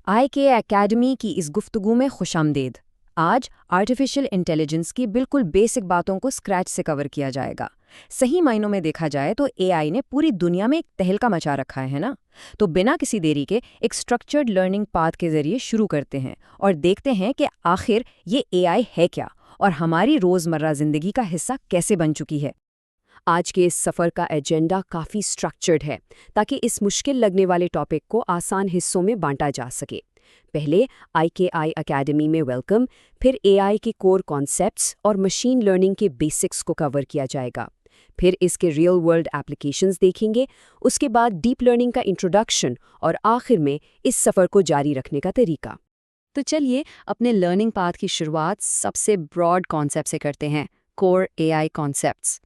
IK academy की इस गुफ्तगू में खुशामदीद। आज आर्टिफिशियल इंटेलिजेंस की बिल्कुल बेसिक बातों को स्क्रैच से कवर किया जाएगा। सही मायनों में देखा जाए तो AI ने पूरी दुनिया में एक तहलका मचा रखा है ना। तो बिना किसी देरी के एक स्ट्रक्चर्ड लर्निंग पाथ के जरिए शुरू करते हैं और देखते हैं कि आखिर ये AI है क्या और हमारी रोज़मर्रा ज़िंदगी का हिस्सा कैसे बन चुकी है। आज के इस सफ़र का एजेंडा काफ़ी स्ट्रक्चर्ड है ताकि इस मुश्किल लगने वाले टॉपिक को आसान हिस्सों में बांटा जा सके। पहले IKI एकेडमी में वेलकम, फिर AI के कोर कॉन्सेप्ट्स और मशीन लर्निंग के बेसिक्स को कवर किया जाएगा। फिर इसके रियल वर्ल्ड एप्लीकेशंस देखेंगे, उसके बाद डीप लर्निंग का इंट्रोडक्शन और आखिर में इस सफ़र को जारी रखने का तरीका। तो चलिए अपने लर्निंग पाथ की शुरुआत सबसे ब्रॉड कॉन्सेप्ट से करते हैं, कोर AI कॉन्सेप्ट्स।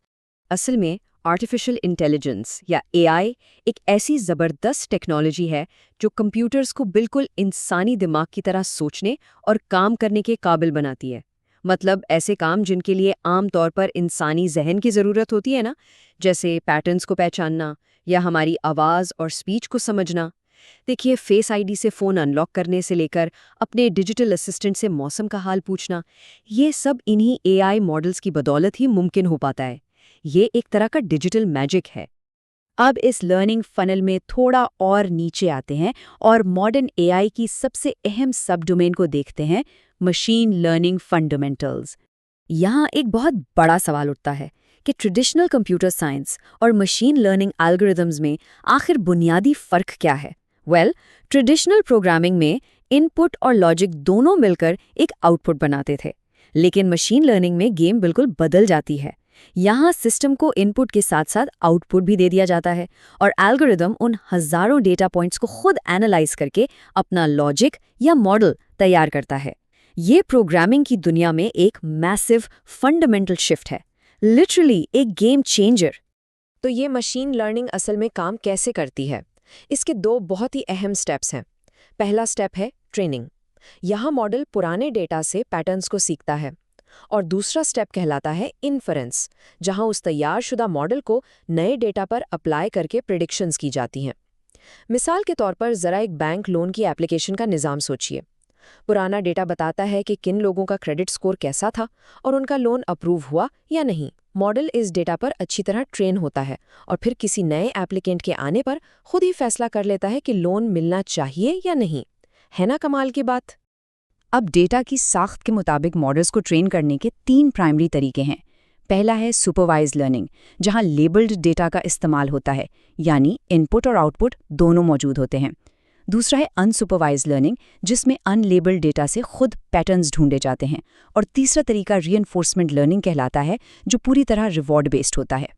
असल में आर्टिफिशियल इंटेलिजेंस या AI एक ऐसी ज़बरदस्त टेक्नोलॉजी है जो कंप्यूटर्स को बिल्कुल इंसानी दिमाग की तरह सोचने और काम करने के काबिल बनाती है। मतलब ऐसे काम जिनके लिए आम तौर पर इंसानी जहन की ज़रूरत होती है ना, जैसे पैटर्न्स को पहचानना या हमारी आवाज़ और स्पीच को समझना। देखिए, फेस आईडी से फ़ोन अनलॉक करने से लेकर अपने डिजिटल असिस्टेंट से मौसम का हाल पूछना, ये सब इन्हीं AI मॉडल्स की बदौलत ही मुमकिन हो पाता है। ये एक तरह का डिजिटल मैजिक है। अब इस लर्निंग फनल में थोड़ा और नीचे आते हैं और मॉडर्न AI की सबसे अहम सब डोमेन को देखते हैं, मशीन लर्निंग फंडामेंटल्स। यहाँ एक बहुत बड़ा सवाल उठता है कि ट्रेडिशनल कंप्यूटर साइंस और मशीन लर्निंग एल्गोरिदम्स में आखिर बुनियादी फ़र्क क्या है। ट्रेडिशनल प्रोग्रामिंग में इनपुट और लॉजिक दोनों मिलकर एक आउटपुट बनाते थे, लेकिन मशीन लर्निंग में गेम बिल्कुल बदल जाती है। यहाँ सिस्टम को इनपुट के साथ साथ आउटपुट भी दे दिया जाता है और एल्गोरिदम उन हजारों डेटा पॉइंट्स को खुद एनालाइज करके अपना लॉजिक या मॉडल तैयार करता है। ये प्रोग्रामिंग की दुनिया में एक मैसिव फंडामेंटल शिफ्ट है, लिटरली एक गेम चेंजर। तो ये मशीन लर्निंग असल में काम कैसे करती है? इसके दो बहुत ही अहम स्टेप्स हैं। पहला स्टेप है ट्रेनिंग। यहाँ मॉडल पुराने डेटा से पैटर्न्स को सीखता है। और दूसरा स्टेप कहलाता है इन्फरेंस, जहां उस तैयारशुदा मॉडल को नए डेटा पर अप्लाई करके प्रिडिक्शंस की जाती हैं। मिसाल के तौर पर ज़रा एक बैंक लोन की एप्लीकेशन का निज़ाम सोचिए। पुराना डेटा बताता है कि किन लोगों का क्रेडिट स्कोर कैसा था और उनका लोन अप्रूव हुआ या नहीं। मॉडल इस डेटा पर अच्छी तरह ट्रेन होता है और फिर किसी नए एप्लीकेंट के आने पर खुद ही फैसला कर लेता है कि लोन मिलना चाहिए या नहीं। है ना कमाल की बात? अब डेटा की साख्त के मुताबिक मॉडल्स को ट्रेन करने के 3 प्राइमरी तरीके हैं। पहला है सुपरवाइज्ड लर्निंग, जहां लेबल्ड डेटा का इस्तेमाल होता है, यानी इनपुट और आउटपुट दोनों मौजूद होते हैं। दूसरा है अनसुपरवाइज्ड लर्निंग, जिसमें अनलेबल्ड डेटा से खुद पैटर्न्स ढूंढे जाते हैं। और तीसरा तरीका रीइंफोर्समेंट लर्निंग कहलाता है, जो पूरी तरह रिवॉर्ड बेस्ड होता है।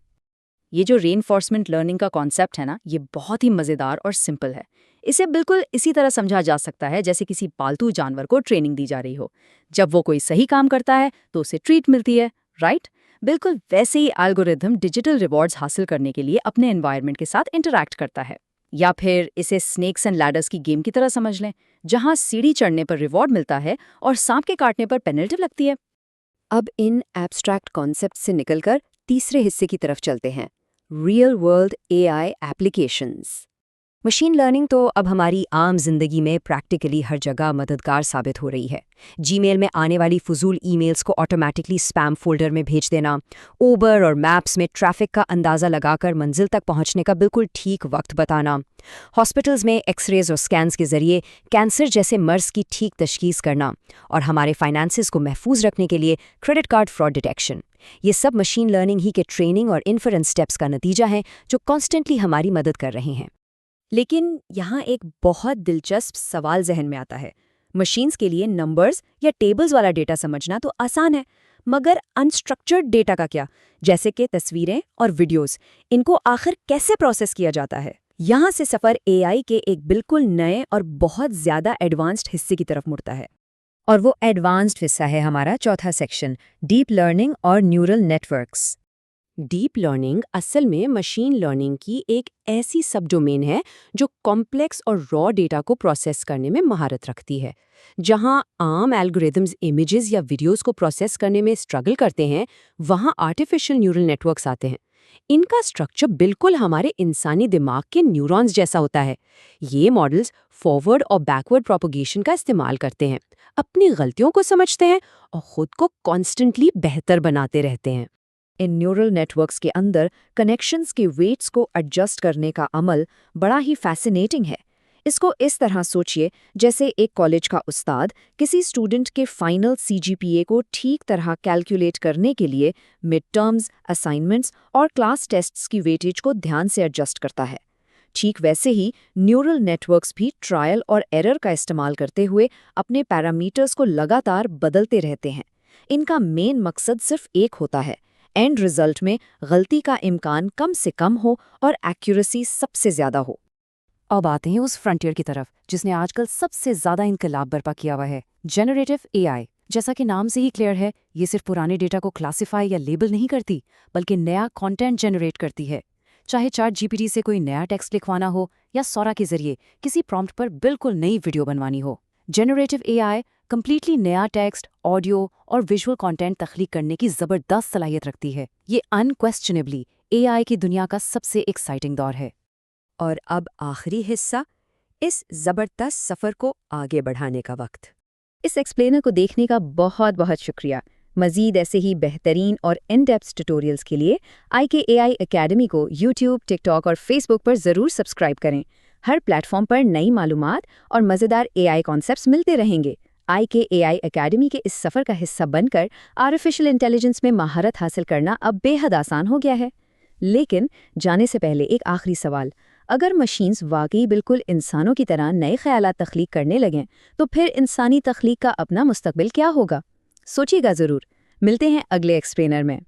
ये जो रीइंफोर्समेंट लर्निंग का कॉन्सेप्ट है ना, ये बहुत ही मज़ेदार और सिंपल है। इसे बिल्कुल इसी तरह समझा जा सकता है जैसे किसी पालतू जानवर को ट्रेनिंग दी जा रही हो। जब वो कोई सही काम करता है तो उसे ट्रीट मिलती है, राइट? बिल्कुल वैसे ही एल्गोरिथम डिजिटल रिवॉर्ड्स हासिल करने के लिए अपने एनवायरनमेंट के साथ इंटरैक्ट करता है। या फिर इसे स्नेक्स एंड लैडर्स की गेम की तरह समझ लें, जहां सीढ़ी चढ़ने पर रिवॉर्ड मिलता है और सांप के काटने पर पेनल्टी लगती है। अब इन एब्स्ट्रैक्ट कॉन्सेप्ट से निकलकर तीसरे हिस्से की तरफ चलते हैं, real world AI applications. Machine learning तो अब हमारी आम जिंदगी में प्रैक्टिकली हर जगह मददगार साबित हो रही है। जीमेल में आने वाली फजूल ईमेल्स को ऑटोमेटिकली स्पैम फोल्डर में भेज देना, उबर और मैप्स में ट्रैफिक का अंदाज़ा लगाकर मंजिल तक पहुंचने का बिल्कुल ठीक वक्त बताना, हॉस्पिटल्स में एक्सरेज और स्कैन्स के जरिए कैंसर जैसे मर्ज की ठीक तशखीस करना, और हमारे फाइनेंसेस को महफूज रखने के लिए क्रेडिट कार्ड फ्रॉड डिटेक्शन। ये सब मशीन लर्निंग ही के ट्रेनिंग और इन्फरेंस स्टेप्स का नतीजा है जो कॉन्स्टेंटली हमारी मदद कर रहे हैं। लेकिन यहाँ एक बहुत दिलचस्प सवाल जहन में आता है। मशीन्स के लिए नंबर्स या टेबल्स वाला डेटा समझना तो आसान है, मगर अनस्ट्रक्चर्ड डेटा का क्या, जैसे कि तस्वीरें और वीडियोस, इनको आखिर कैसे प्रोसेस किया जाता है? यहाँ से सफ़र AI के एक बिल्कुल नए और बहुत ज़्यादा एडवांस्ड हिस्से की तरफ मुड़ता है। और वो एडवांस्ड हिस्सा है हमारा चौथा सेक्शन, डीप लर्निंग और न्यूरल नेटवर्क्स। डीप लर्निंग असल में मशीन लर्निंग की एक ऐसी सब डोमेन है जो कॉम्प्लेक्स और रॉ डेटा को प्रोसेस करने में महारत रखती है। जहां आम एल्गोरिदम्स इमेजेस या वीडियोस को प्रोसेस करने में स्ट्रगल करते हैं, वहां आर्टिफिशियल न्यूरल नेटवर्क्स आते हैं, इनका स्ट्रक्चर बिल्कुल हमारे इंसानी दिमाग के न्यूरॉन्स जैसा होता है। ये मॉडल्स फॉरवर्ड और बैकवर्ड प्रोपगेशन का इस्तेमाल करते हैं, अपनी गलतियों को समझते हैं और खुद को कॉन्स्टेंटली बेहतर बनाते रहते हैं। इन न्यूरल नेटवर्क्स के अंदर कनेक्शंस के वेट्स को एडजस्ट करने का अमल बड़ा ही फैसिनेटिंग है। इसको इस तरह सोचिए जैसे एक कॉलेज का उस्ताद किसी स्टूडेंट के फाइनल सीजीपीए को ठीक तरह कैलकुलेट करने के लिए मिड टर्म्स, असाइनमेंट्स और क्लास टेस्ट्स की वेटेज को ध्यान से एडजस्ट करता है। ठीक वैसे ही न्यूरल नेटवर्क्स भी ट्रायल और एरर का इस्तेमाल करते हुए अपने पैरामीटर्स को लगातार बदलते रहते हैं। इनका मेन मकसद सिर्फ एक होता है, एंड रिजल्ट में गलती का इम्कान कम से कम हो और एक्यूरेसी सबसे ज़्यादा हो। अब आते हैं उस फ्रंटियर की तरफ जिसने आजकल सबसे ज़्यादा इनकलाब बर्पा किया हुआ है, जेनरेटिव एआई। जैसा कि नाम से ही क्लियर है, ये सिर्फ पुराने डेटा को क्लासिफाई या लेबल नहीं करती, बल्कि नया कंटेंट जनरेट करती है। चाहे चैट जीपीटी से कोई नया टेक्स्ट लिखवाना हो या सौरा के जरिए किसी प्रॉम्प्ट पर बिल्कुल नई वीडियो बनवानी हो, जेनरेटिव एआई कंप्लीटली नया टेक्स्ट, ऑडियो और विजुअल कंटेंट तख्लीक करने की ज़बरदस्त सलाहियत रखती है। ये अनक्वेश्चनेबली एआई की दुनिया का सबसे एक्साइटिंग दौर है। और अब आखिरी हिस्सा, इस ज़बरदस्त सफ़र को आगे बढ़ाने का वक्त। इस एक्सप्लेनर को देखने का बहुत बहुत शुक्रिया। मज़ीद ऐसे ही बेहतरीन और इन-डेप्थ ट्यूटोरियल्स के लिए IKAI एकेडमी को यूट्यूब, टिकटॉक और फेसबुक पर ज़रूर सब्सक्राइब करें। हर प्लेटफॉर्म पर नई मालूमात और मज़ेदार AI कॉन्सेप्ट्स मिलते रहेंगे। IKAI एकेडमी के इस सफ़र का हिस्सा बनकर आर्टिफिशियल इंटेलिजेंस में महारत हासिल करना अब बेहद आसान हो गया है। लेकिन जाने से पहले एक आखिरी सवाल, अगर मशीन्स वाकई बिल्कुल इंसानों की तरह नए ख्यालात तख्लीक करने लगें, तो फिर इंसानी तख्लीक का अपना मुस्तकबिल क्या होगा? सोचिएगा ज़रूर। मिलते हैं अगले एक्सप्लेनर में।